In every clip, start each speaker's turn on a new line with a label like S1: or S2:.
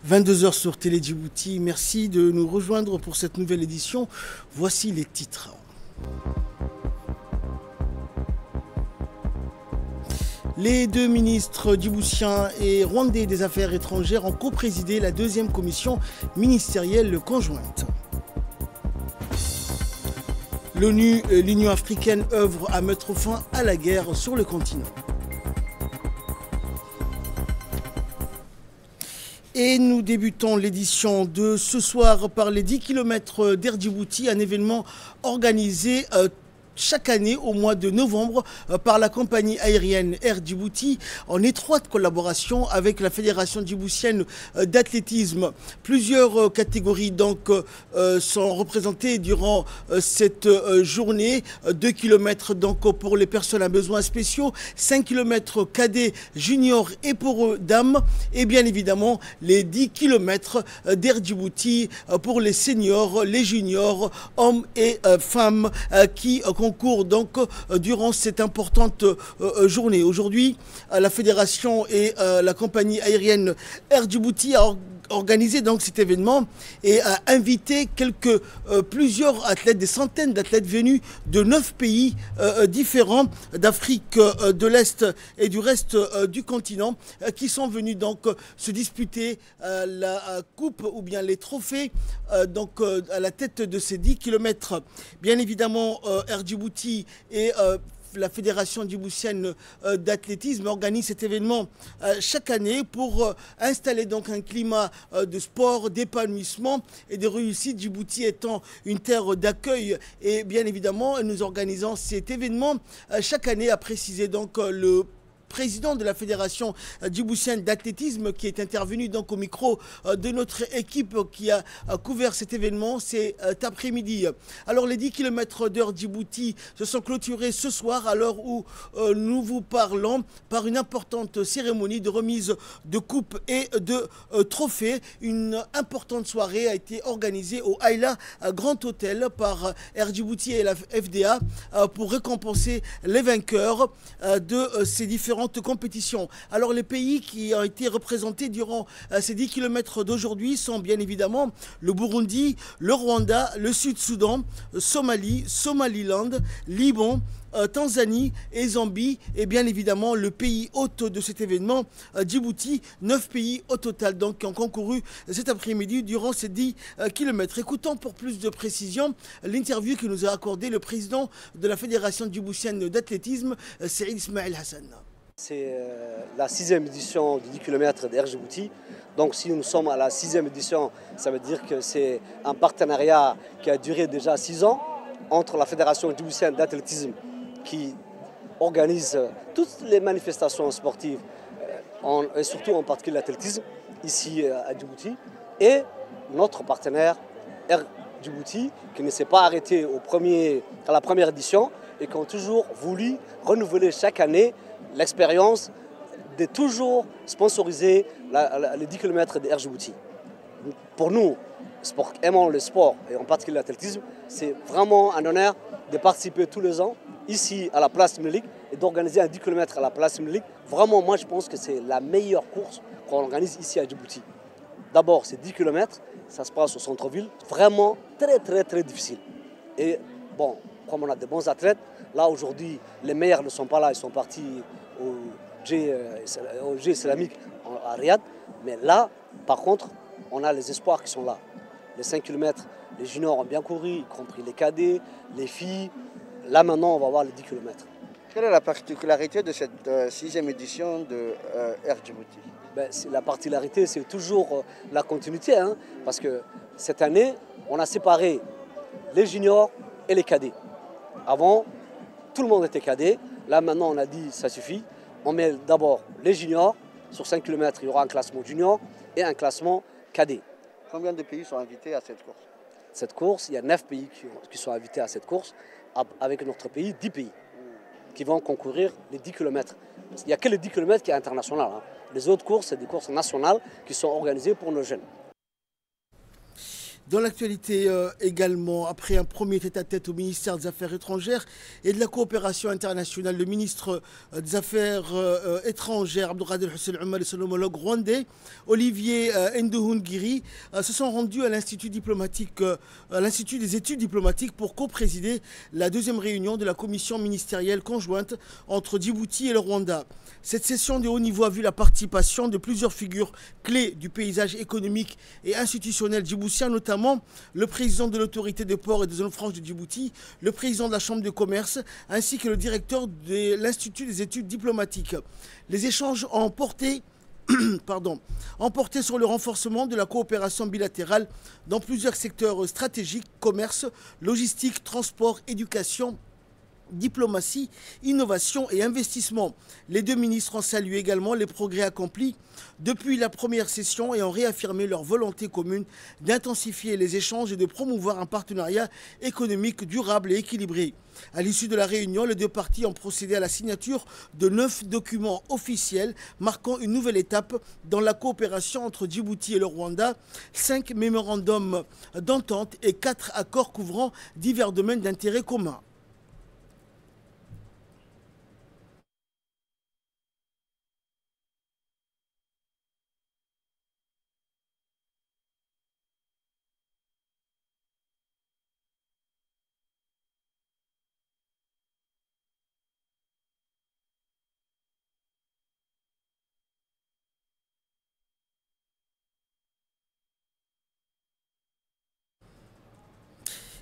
S1: 22 heures sur Télé Djibouti. Merci de nous rejoindre pour cette nouvelle édition. Voici les titres. Les deux ministres djiboutiens et rwandais des Affaires étrangères ont co-présidé la deuxième commission ministérielle conjointe. L'ONU et l'Union africaine œuvrent à mettre fin à la guerre sur le continent. Et nous débutons l'édition de ce soir par les 10 km d'Air Djibouti, un événement organisé chaque année au mois de novembre par la compagnie aérienne Air Djibouti en étroite collaboration avec la Fédération djiboutienne d'athlétisme. Plusieurs catégories donc sont représentées durant cette journée. 2 km donc pour les personnes à besoins spéciaux, 5 km cadets, juniors et pour dames, et bien évidemment les 10 km d'Air Djibouti pour les seniors, les juniors, hommes et femmes qui concours donc durant cette importante journée. Aujourd'hui, la fédération et la compagnie aérienne Air Djibouti a organisé donc cet événement et a invité plusieurs athlètes, des centaines d'athlètes venus de 9 pays différents d'Afrique de l'Est et du reste du continent qui sont venus donc se disputer la coupe ou bien les trophées donc à la tête de ces 10 km. Bien évidemment, Air Djibouti et la Fédération djiboutienne d'athlétisme organise cet événement chaque année pour installer donc un climat de sport, d'épanouissement et de réussite. Djibouti étant une terre d'accueil et bien évidemment nous organisons cet événement chaque année, a précisé donc le président de la Fédération djiboutienne d'athlétisme qui est intervenu donc au micro de notre équipe qui a couvert cet événement cet après-midi. Alors les 10 km d'Air Djibouti se sont clôturés ce soir à l'heure où nous vous parlons par une importante cérémonie de remise de coupes et de trophées. Une importante soirée a été organisée au Haïla Grand Hôtel par Air Djibouti et la FDA pour récompenser les vainqueurs de ces différentes compétitions. Alors les pays qui ont été représentés durant ces 10 km d'aujourd'hui sont bien évidemment le Burundi, le Rwanda, le Sud-Soudan, Somalie, Somaliland, Liban, Tanzanie et Zambie et bien évidemment le pays hôte de cet événement, Djibouti. 9 pays au total donc qui ont concouru cet après-midi durant ces 10 km. Écoutons pour plus de précision l'interview que nous a accordé le président de la Fédération djiboutienne d'athlétisme, Saïd Ismail Hassan.
S2: C'est la 6e édition du 10 km d'Air Djibouti. Donc si nous sommes à la 6e édition, ça veut dire que c'est un partenariat qui a duré déjà 6 ans entre la Fédération djiboutienne d'athlétisme qui organise toutes les manifestations sportives, et surtout en particulier l'athlétisme, ici à Djibouti, et notre partenaire Air Djibouti qui ne s'est pas arrêté à la première édition et qui ont toujours voulu renouveler chaque année l'expérience de toujours sponsoriser les 10 km d'Air Djibouti. Pour nous, aimant le sport et en particulier l'athlétisme, c'est vraiment un honneur de participer tous les ans ici à la place Melik et d'organiser un 10 km à la place Melik. Vraiment, moi je pense que c'est la meilleure course qu'on organise ici à Djibouti. D'abord, c'est 10 km, ça se passe au centre-ville, vraiment très difficile. Et bon, comme on a de bons athlètes, là aujourd'hui, les meilleurs ne sont pas là, ils sont partis au Jeux islamique à Riyad. Mais là, par contre, on a les espoirs qui sont là. Les 5 km, les juniors ont bien couru, y compris les cadets, les filles. Là maintenant, on va voir les 10 km.
S3: Quelle est la particularité de cette 6e édition de Air Djibouti?
S2: La particularité, c'est toujours la continuité. Parce que cette année, on a séparé les juniors et les cadets. Avant, tout le monde était cadet. Là maintenant, on a dit ça suffit. On met d'abord les juniors. Sur 5 km, il y aura un classement junior et un classement cadet.
S3: Combien de pays sont invités à cette course?
S2: Cette course, il y a 9 pays qui sont invités à cette course. Avec notre pays, 10 pays qui vont concourir les 10 km. Il n'y a que les 10 km qui est international. Les autres courses, c'est des courses nationales qui sont organisées pour nos jeunes.
S1: Dans l'actualité également, après un premier tête-à-tête au ministère des Affaires étrangères et de la coopération internationale, le ministre des Affaires étrangères, Abdelkader Hussein Omar, et son homologue rwandais, Olivier Nduhungirehe, se sont rendus à l'Institut diplomatique, à l'Institut des études diplomatiques pour co-présider la deuxième réunion de la commission ministérielle conjointe entre Djibouti et le Rwanda. Cette session de haut niveau a vu la participation de plusieurs figures clés du paysage économique et institutionnel djiboutien, notamment le président de l'autorité des ports et des zones franches de Djibouti, le président de la chambre de commerce, ainsi que le directeur de l'Institut des études diplomatiques. Les échanges ont porté sur le renforcement de la coopération bilatérale dans plusieurs secteurs stratégiques, commerce, logistique, transport, éducation, diplomatie, innovation et investissement. Les deux ministres ont salué également les progrès accomplis depuis la première session et ont réaffirmé leur volonté commune d'intensifier les échanges et de promouvoir un partenariat économique durable et équilibré. À l'issue de la réunion, les deux parties ont procédé à la signature de 9 documents officiels marquant une nouvelle étape dans la coopération entre Djibouti et le Rwanda, 5 mémorandums d'entente et 4 accords couvrant divers domaines d'intérêt commun.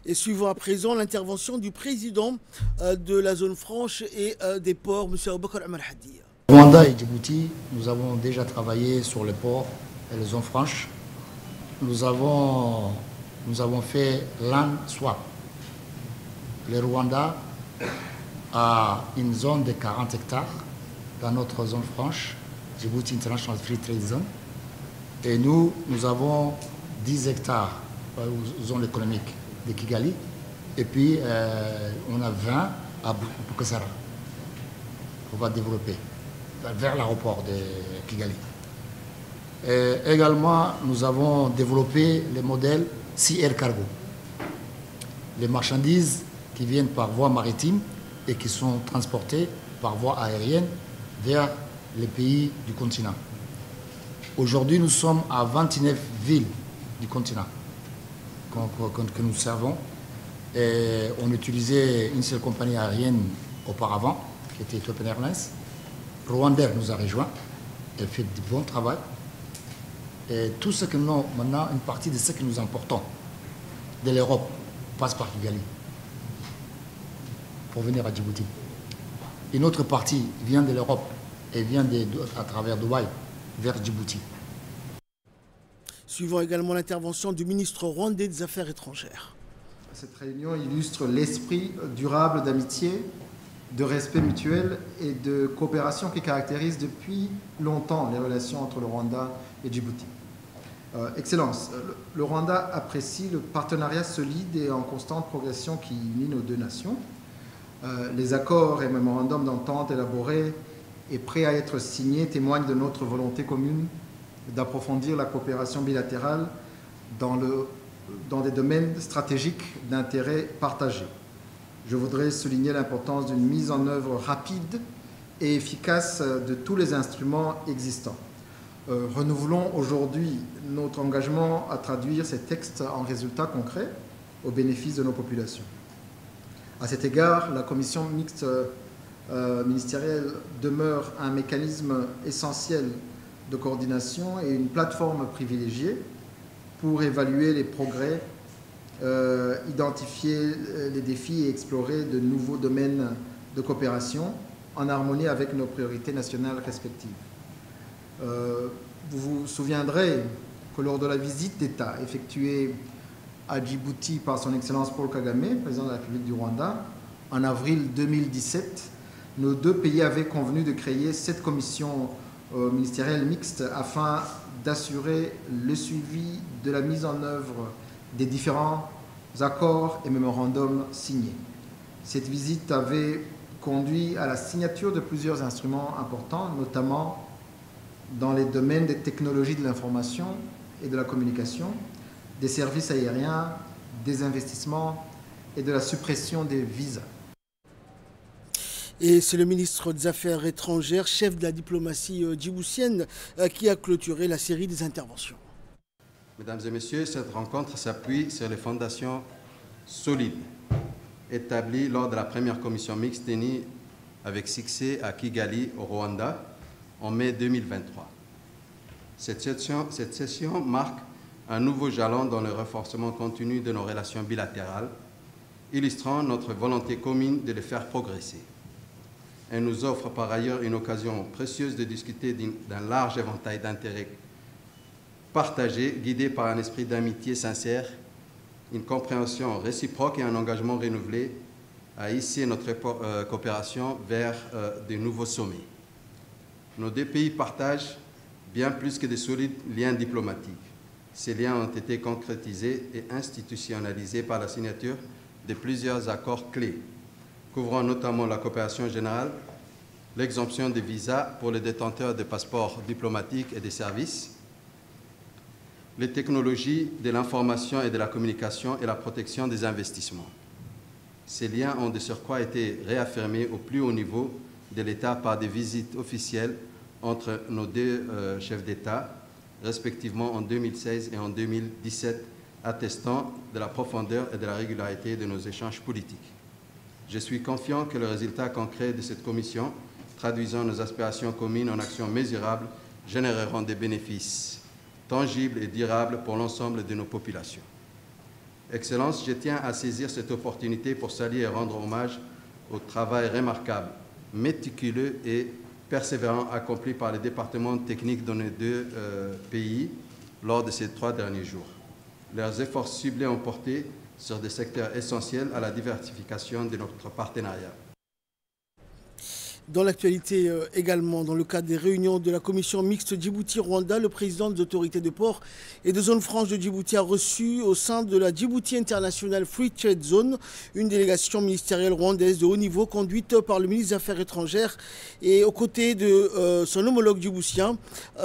S1: Et suivons à présent l'intervention du président de la zone franche et des ports, M. Aboubakar Omar Hadi.
S4: Rwanda et Djibouti, nous avons déjà travaillé sur les ports et les zones franches. Nous avons fait land swap. Le Rwanda a une zone de 40 hectares dans notre zone franche, Djibouti International Free Trade Zone. Et nous avons 10 hectares zone économique de Kigali, et puis on a 20 à Bugesera. On va développer vers l'aéroport de Kigali. Et également, nous avons développé le modèle Sea Air Cargo. Les marchandises qui viennent par voie maritime et qui sont transportées par voie aérienne vers les pays du continent. Aujourd'hui, nous sommes à 29 villes du continent que nous servons. Et on utilisait une seule compagnie aérienne auparavant, qui était Ethiopian Airlines. Rwandair nous a rejoints. Elle fait du bon travail. Et tout ce que nous, maintenant, une partie de ce que nous importons de l'Europe passe par Kigali pour venir à Djibouti. Une autre partie vient de l'Europe et vient à travers Dubaï vers Djibouti.
S1: Suivant également l'intervention du ministre rwandais des Affaires étrangères.
S5: Cette réunion illustre l'esprit durable d'amitié, de respect mutuel et de coopération qui caractérise depuis longtemps les relations entre le Rwanda et Djibouti. Excellence, le Rwanda apprécie le partenariat solide et en constante progression qui unit nos deux nations. Les accords et mémorandums d'entente élaborés et prêts à être signés témoignent de notre volonté commune d'approfondir la coopération bilatérale dans des domaines stratégiques d'intérêt partagé. Je voudrais souligner l'importance d'une mise en œuvre rapide et efficace de tous les instruments existants. Renouvelons aujourd'hui notre engagement à traduire ces textes en résultats concrets au bénéfice de nos populations. À cet égard, la commission mixte ministérielle demeure un mécanisme essentiel de coordination et une plateforme privilégiée pour évaluer les progrès, identifier les défis et explorer de nouveaux domaines de coopération en harmonie avec nos priorités nationales respectives. Vous vous souviendrez que lors de la visite d'État effectuée à Djibouti par son Excellence Paul Kagame, président de la République du Rwanda, en avril 2017, nos deux pays avaient convenu de créer cette commission ministérielle mixte afin d'assurer le suivi de la mise en œuvre des différents accords et mémorandums signés. Cette visite avait conduit à la signature de plusieurs instruments importants, notamment dans les domaines des technologies de l'information et de la communication, des services aériens, des investissements et de la suppression des visas.
S1: Et c'est le ministre des Affaires étrangères, chef de la diplomatie djiboutienne, qui a clôturé la série des interventions.
S6: Mesdames et messieurs, cette rencontre s'appuie sur les fondations solides établies lors de la première commission mixte tenue avec succès à Kigali, au Rwanda, en mai 2023. Cette session marque un nouveau jalon dans le renforcement continu de nos relations bilatérales, illustrant notre volonté commune de les faire progresser. Elle nous offre par ailleurs une occasion précieuse de discuter d'un large éventail d'intérêts partagés, guidés par un esprit d'amitié sincère, une compréhension réciproque et un engagement renouvelé à hisser notre coopération vers de nouveaux sommets. Nos deux pays partagent bien plus que de solides liens diplomatiques. Ces liens ont été concrétisés et institutionnalisés par la signature de plusieurs accords clés, couvrant notamment la coopération générale, l'exemption des visas pour les détenteurs de passeports diplomatiques et des services, les technologies de l'information et de la communication et la protection des investissements. Ces liens ont de surcroît été réaffirmés au plus haut niveau de l'État par des visites officielles entre nos deux chefs d'État, respectivement en 2016 et en 2017, attestant de la profondeur et de la régularité de nos échanges politiques. Je suis confiant que le résultat concret de cette commission, traduisant nos aspirations communes en actions mesurables, généreront des bénéfices tangibles et durables pour l'ensemble de nos populations. Excellences, je tiens à saisir cette opportunité pour saluer et rendre hommage au travail remarquable, méticuleux et persévérant accompli par les départements techniques de nos deux pays lors de ces 3 derniers jours. Leurs efforts ciblés ont porté sur des secteurs essentiels à la diversification de notre partenariat.
S1: Dans l'actualité également, dans le cadre des réunions de la commission mixte Djibouti-Rwanda, le président des autorités de port et de zone franche de Djibouti a reçu au sein de la Djibouti International Free Trade Zone une délégation ministérielle rwandaise de haut niveau conduite par le ministre des Affaires étrangères et aux côtés de son homologue djiboutien,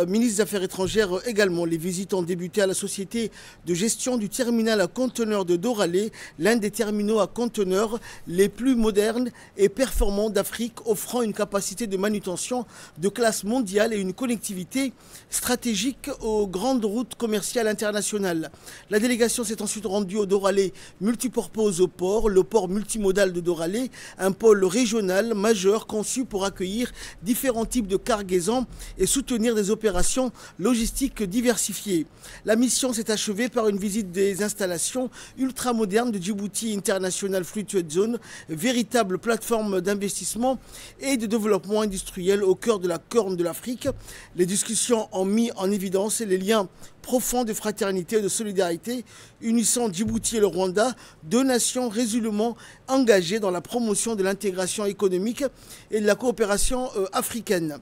S1: ministre des Affaires étrangères également. Les visites ont débuté à la société de gestion du terminal à conteneurs de Doralé, l'un des terminaux à conteneurs les plus modernes et performants d'Afrique, offrant une capacité de manutention de classe mondiale et une connectivité stratégique aux grandes routes commerciales internationales. La délégation s'est ensuite rendue au Doralé multipurpose au port, le port multimodal de Doralé, un pôle régional majeur conçu pour accueillir différents types de cargaisons et soutenir des opérations logistiques diversifiées. La mission s'est achevée par une visite des installations ultramodernes de Djibouti International Free Trade Zone, véritable plateforme d'investissement et de développement industriel au cœur de la Corne de l'Afrique. Les discussions ont mis en évidence les liens profonds de fraternité et de solidarité unissant Djibouti et le Rwanda, deux nations résolument engagées dans la promotion de l'intégration économique et de la coopération africaine.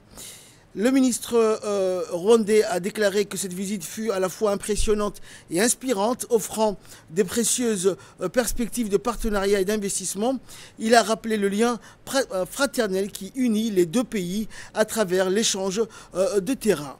S1: Le ministre rwandais a déclaré que cette visite fut à la fois impressionnante et inspirante, offrant des précieuses perspectives de partenariat et d'investissement. Il a rappelé le lien fraternel qui unit les deux pays à travers l'échange de terrain.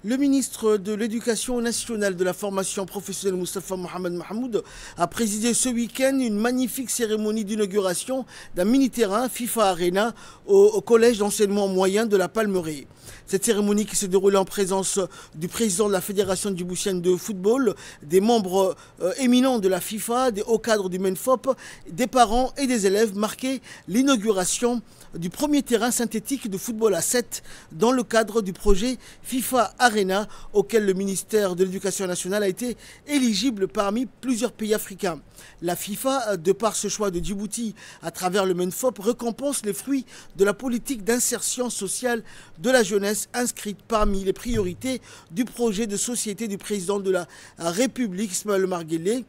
S1: Le ministre de l'Éducation nationale de la formation professionnelle Moustapha Mohamed Mahmoud a présidé ce week-end une magnifique cérémonie d'inauguration d'un mini-terrain FIFA Arena au collège d'enseignement moyen de la Palmeraie. Cette cérémonie qui s'est déroulée en présence du président de la Fédération djiboutienne de football, des membres éminents de la FIFA, des hauts cadres du MENFOP, des parents et des élèves marquait l'inauguration du premier terrain synthétique de football à 7 dans le cadre du projet FIFA Arena auquel le ministère de l'Éducation nationale a été éligible parmi plusieurs pays africains. La FIFA, de par ce choix de Djibouti à travers le MENFOP, récompense les fruits de la politique d'insertion sociale de la jeunesse inscrite parmi les priorités du projet de société du président de la République, Ismaël Omar Guelleh.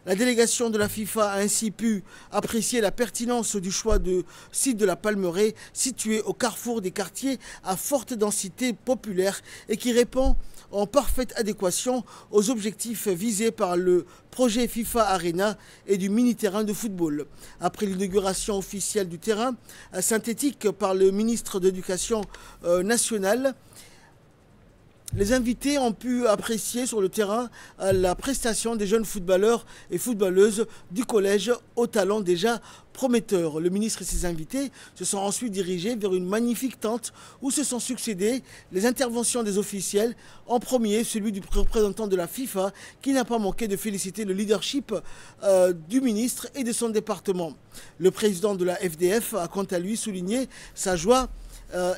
S1: La délégation de la FIFA a ainsi pu apprécier la pertinence du choix de site de la Palmeraie, situé au carrefour des quartiers à forte densité populaire et qui répond en parfaite adéquation aux objectifs visés par le projet FIFA Arena et du mini-terrain de football. Après l'inauguration officielle du terrain synthétique par le ministre de l'Éducation nationale, les invités ont pu apprécier sur le terrain la prestation des jeunes footballeurs et footballeuses du collège au talent déjà prometteur. Le ministre et ses invités se sont ensuite dirigés vers une magnifique tente où se sont succédées les interventions des officiels. En premier, celui du représentant de la FIFA qui n'a pas manqué de féliciter le leadership du ministre et de son département. Le président de la FDF a quant à lui souligné sa joie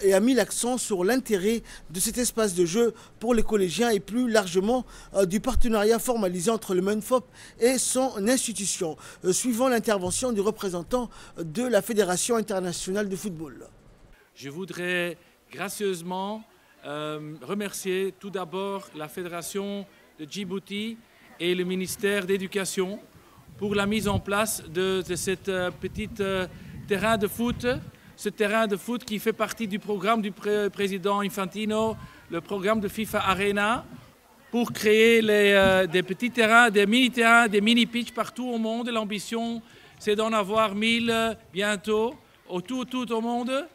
S1: et a mis l'accent sur l'intérêt de cet espace de jeu pour les collégiens et plus largement du partenariat formalisé entre le MENFOP et son institution, suivant l'intervention du représentant de la Fédération internationale de football.
S7: Je voudrais gracieusement remercier tout d'abord la Fédération de Djibouti et le ministère de l'Éducation pour la mise en place de cette petite terrain de foot. Ce terrain de foot qui fait partie du programme du président Infantino, le programme de FIFA Arena, pour créer des petits terrains, des mini-terrains, des mini-pitchs partout au monde. L'ambition, c'est d'en avoir 1000 bientôt, tout au monde.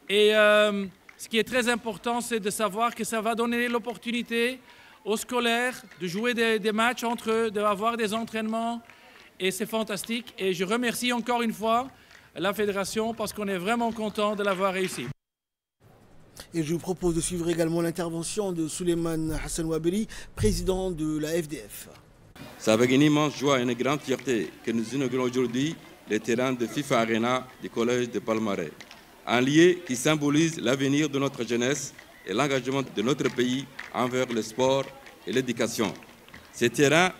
S7: Et ce qui est très important, c'est de savoir que ça va donner l'opportunité aux scolaires de jouer des matchs entre eux, d'avoir des entraînements. Et c'est fantastique. Et je remercie encore une fois la Fédération parce qu'on est vraiment content de l'avoir réussi.
S1: Et je vous propose de suivre également l'intervention de Souleymane Hassan Ouaberi, président de la FDF.
S8: C'est avec une immense joie et une grande fierté que nous inaugurons aujourd'hui les terrains de FIFA Arena du collège de Palmeraie. Un lieu qui symbolise l'avenir de notre jeunesse et l'engagement de notre pays envers le sport et l'éducation. Ce terrain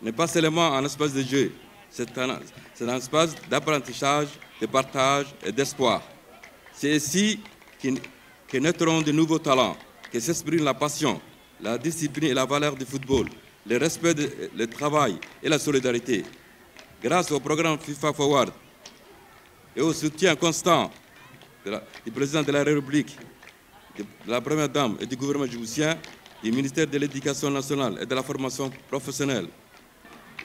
S8: n'est pas seulement un espace de jeu, c'est un espace d'apprentissage, de partage et d'espoir. C'est ici que naîtront de nouveaux talents, que s'exprime la passion, la discipline et la valeur du football, le respect, le travail et la solidarité. Grâce au programme FIFA Forward et au soutien constant du président de la République, de la Première Dame et du gouvernement djiboutien, du ministère de l'Éducation nationale et de la formation professionnelle,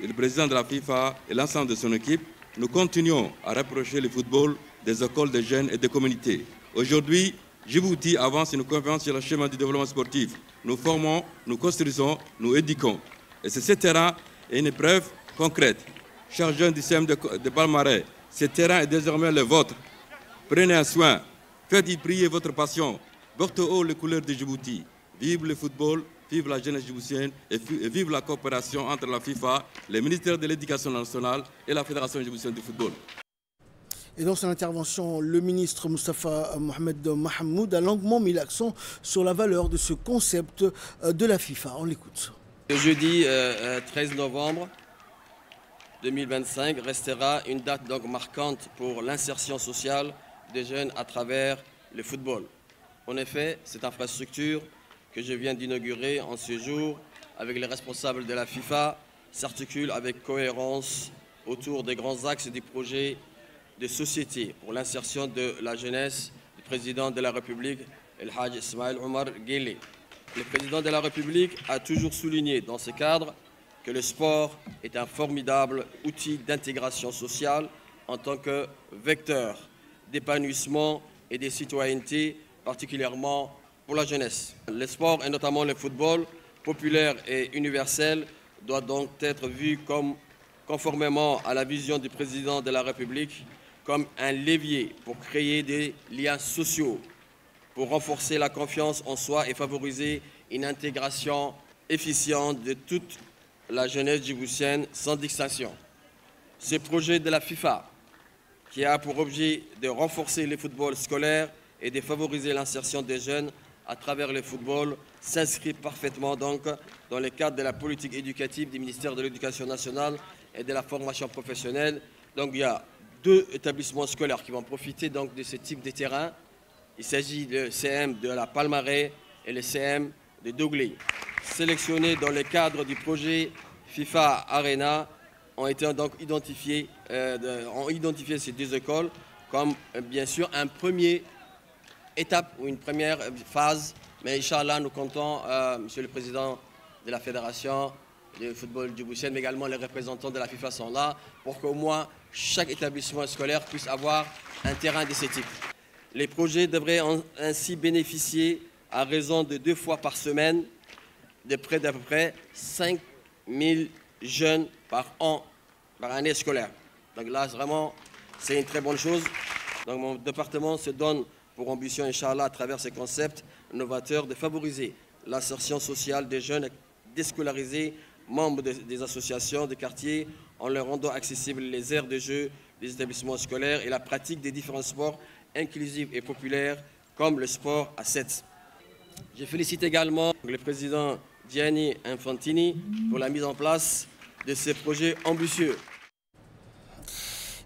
S8: et le président de la FIFA et l'ensemble de son équipe, nous continuons à rapprocher le football des écoles, des jeunes et des communautés. Aujourd'hui, Djibouti avance et nous converge sur le chemin du développement sportif. Nous formons, nous construisons, nous éduquons. Et ce terrain est une preuve concrète. Chers jeunes du CM de Palmeraie, ce terrain est désormais le vôtre. Prenez un soin, faites-y briller votre passion, portez haut les couleurs de Djibouti. Vive le football, vive la jeunesse djiboutienne et vive la coopération entre la FIFA, le ministère de l'Éducation nationale et la Fédération djiboutienne de football.
S1: Et dans son intervention, le ministre Moustapha Mohamed Mahamoud a longuement mis l'accent sur la valeur de ce concept de la FIFA. On l'écoute.
S9: Le jeudi 13 novembre 2025 restera une date donc marquante pour l'insertion sociale des jeunes à travers le football. En effet, cette infrastructure que je viens d'inaugurer en ce jour avec les responsables de la FIFA s'articule avec cohérence autour des grands axes du projet de société pour l'insertion de la jeunesse du président de la République, El Hadj Ismaël Omar Guelleh. Le président de la République a toujours souligné dans ce cadre que le sport est un formidable outil d'intégration sociale en tant que vecteur d'épanouissement et de citoyenneté, particulièrement pour la jeunesse. Le sport, et notamment le football, populaire et universel, doit donc être vu conformément à la vision du président de la République, comme un levier pour créer des liens sociaux, pour renforcer la confiance en soi et favoriser une intégration efficiente de toute la jeunesse djiboutienne sans distinction. Ce projet de la FIFA, qui a pour objet de renforcer le football scolaire et de favoriser l'insertion des jeunes à travers le football, s'inscrit parfaitement donc dans le cadre de la politique éducative du ministère de l'Éducation nationale et de la formation professionnelle. Donc il y a 2 établissements scolaires qui vont profiter donc de ce type de terrain. Il s'agit du CM de la Palmeraie et le CM de Dougli. Sélectionnés dans le cadre du projet FIFA Arena ont été donc identifiés, ont identifié ces deux écoles comme bien sûr une première étape ou une première phase. Mais Inch'Allah, nous comptons, Monsieur le Président de la Fédération de football djiboutienne, mais également les représentants de la FIFA sont là pour qu'au moins chaque établissement scolaire puisse avoir un terrain d'esthétique. Les projets devraient ainsi bénéficier à raison de 2 fois par semaine de près d'à peu près 5 000 jeunes par an, par année scolaire. Donc là, vraiment, c'est une très bonne chose. Donc mon département se donne pour ambition, Inch'Allah, à travers ces concepts novateurs, de favoriser l'insertion sociale des jeunes déscolarisés, membres des associations de quartier, en leur rendant accessibles les aires de jeu des établissements scolaires et la pratique des différents sports inclusifs et populaires, comme le sport à 7. Je félicite également le président Gianni Infantini pour la mise en place de ces projets ambitieux.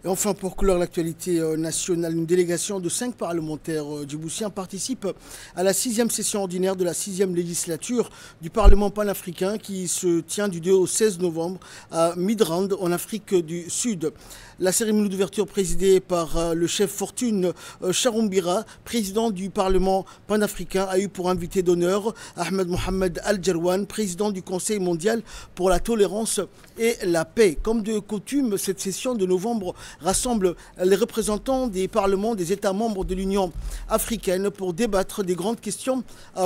S1: Et enfin, pour clore l'actualité nationale, une délégation de 5 parlementaires djiboutiens participe à la 6e session ordinaire de la 6e législature du Parlement panafricain qui se tient du 2 au 16 novembre à Midrand, en Afrique du Sud. La cérémonie d'ouverture présidée par le chef Fortune Charoumbira, président du Parlement panafricain, a eu pour invité d'honneur Ahmed Mohamed Al-Jarwan, président du Conseil mondial pour la tolérance et la paix. Comme de coutume, cette session de novembre rassemble les représentants des parlements des États membres de l'Union africaine pour débattre des grandes questions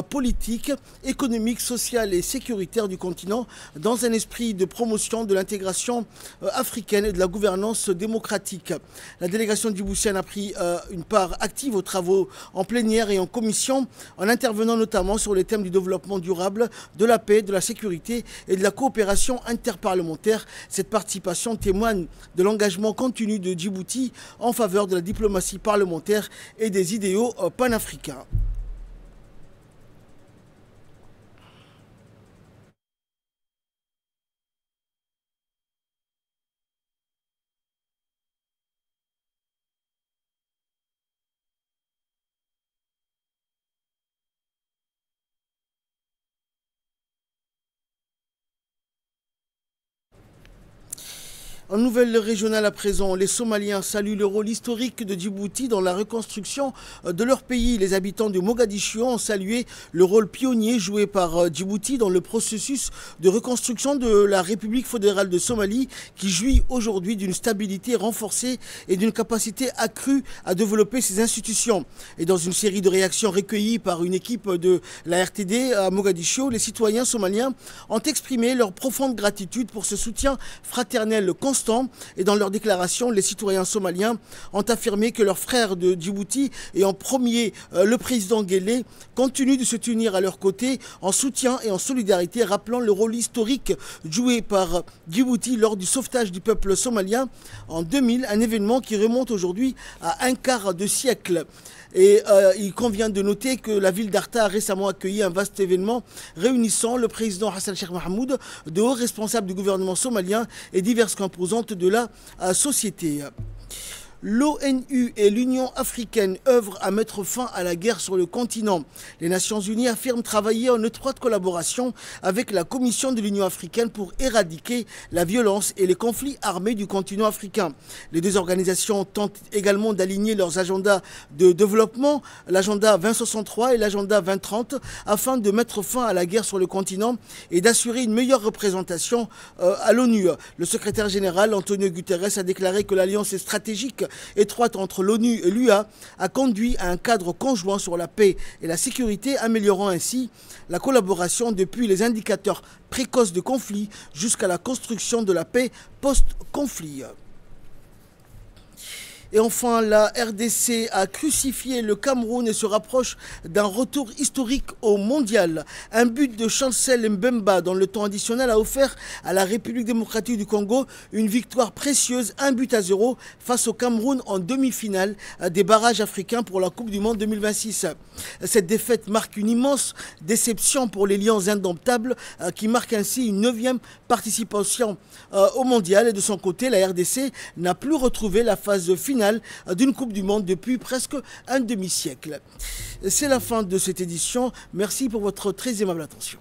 S1: politiques, économiques, sociales et sécuritaires du continent dans un esprit de promotion de l'intégration africaine et de la gouvernance démocratique. La délégation djiboutienne a pris une part active aux travaux en plénière et en commission, en intervenant notamment sur les thèmes du développement durable, de la paix, de la sécurité et de la coopération interparlementaire. Cette participation témoigne de l'engagement continu de Djibouti en faveur de la diplomatie parlementaire et des idéaux panafricains. En nouvelle régionale à présent, les Somaliens saluent le rôle historique de Djibouti dans la reconstruction de leur pays. Les habitants de Mogadiscio ont salué le rôle pionnier joué par Djibouti dans le processus de reconstruction de la République fédérale de Somalie qui jouit aujourd'hui d'une stabilité renforcée et d'une capacité accrue à développer ses institutions. Et dans une série de réactions recueillies par une équipe de la RTD à Mogadiscio, les citoyens somaliens ont exprimé leur profonde gratitude pour ce soutien fraternel constant. Et dans leur déclaration, les citoyens somaliens ont affirmé que leurs frères de Djibouti, et en premier le président Guelleh, continuent de se tenir à leur côté en soutien et en solidarité, rappelant le rôle historique joué par Djibouti lors du sauvetage du peuple somalien en 2000, un événement qui remonte aujourd'hui à un quart de siècle. Et il convient de noter que la ville d'Arta a récemment accueilli un vaste événement réunissant le président Hassan Sheikh Mohamoud, de hauts responsables du gouvernement somalien et diverses composantes de la société. L'ONU et l'Union africaine œuvrent à mettre fin à la guerre sur le continent. Les Nations unies affirment travailler en étroite collaboration avec la Commission de l'Union africaine pour éradiquer la violence et les conflits armés du continent africain. Les deux organisations tentent également d'aligner leurs agendas de développement, l'agenda 2063 et l'agenda 2030, afin de mettre fin à la guerre sur le continent et d'assurer une meilleure représentation à l'ONU. Le secrétaire général Antonio Guterres a déclaré que l'alliance stratégique étroite entre l'ONU et l'UA a conduit à un cadre conjoint sur la paix et la sécurité, améliorant ainsi la collaboration depuis les indicateurs précoces de conflit jusqu'à la construction de la paix post-conflit. Et enfin, la RDC a crucifié le Cameroun et se rapproche d'un retour historique au mondial. Un but de Chancel Mbemba dans le temps additionnel a offert à la République démocratique du Congo une victoire précieuse, 1-0 face au Cameroun en demi-finale des barrages africains pour la Coupe du Monde 2026. Cette défaite marque une immense déception pour les Lions indomptables qui marquent ainsi une 9e participation au mondial. Et de son côté, la RDC n'a plus retrouvé la phase finale d'une Coupe du Monde depuis presque un demi-siècle. C'est la fin de cette édition. Merci pour votre très aimable attention.